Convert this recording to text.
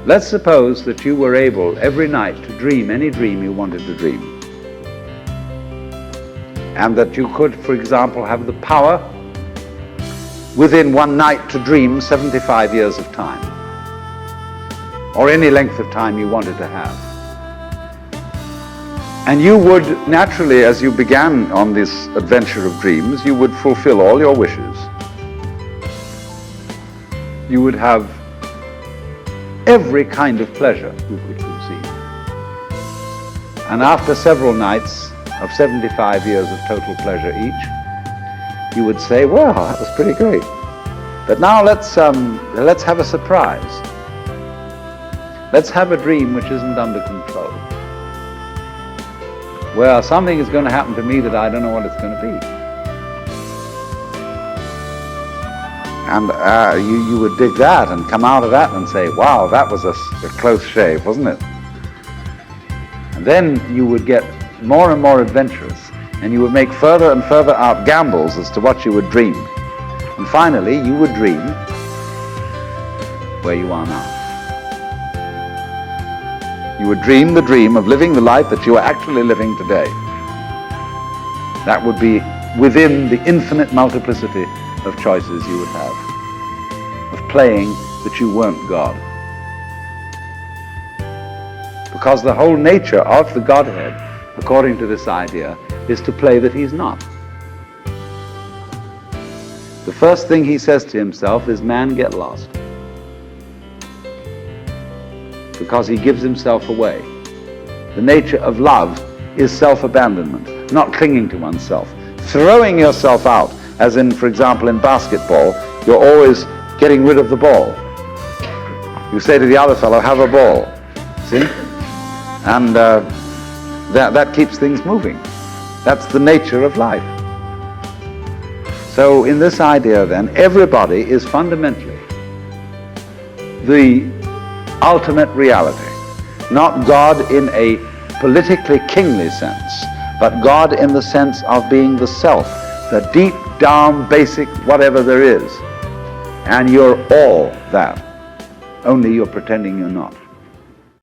Let's suppose that you were able every night to dream any dream you wanted to dream. And that you could, for example, have the power within one night to dream 75 years of time, or any length of time you wanted to have. And you would naturally, as you began on this adventure of dreams, you would fulfill all your wishes. You would have every kind of pleasure you could conceive. And after several nights of 75 years of total pleasure each, you would say, well, that was pretty great. But now let's have a surprise. Let's have a dream which isn't under control. Well, something is going to happen to me that I don't know what it's going to be. And you would dig that and come out of that and say, wow, that was a close shave, wasn't it? And then you would get more and more adventurous, and you would make further and further out gambles as to what you would dream. And finally, you would dream where you are now. You would dream the dream of living the life that you are actually living today. That would be within the infinite multiplicity of choices you would have, of playing that you weren't God. Because the whole nature of the Godhead, according to this idea, is to play that he's not. The first thing he says to himself is, man, get lost. Because he gives himself away. The nature of love is self-abandonment, not clinging to oneself. Throwing yourself out, as in, for example, in basketball, you're always getting rid of the ball. You say to the other fellow, have a ball. See? And that keeps things moving. That's the nature of life. So in this idea then, everybody is fundamentally the ultimate reality. Not God in a politically kingly sense, but God in the sense of being the self, the deep down basic whatever there is. And you're all that, only you're pretending you're not.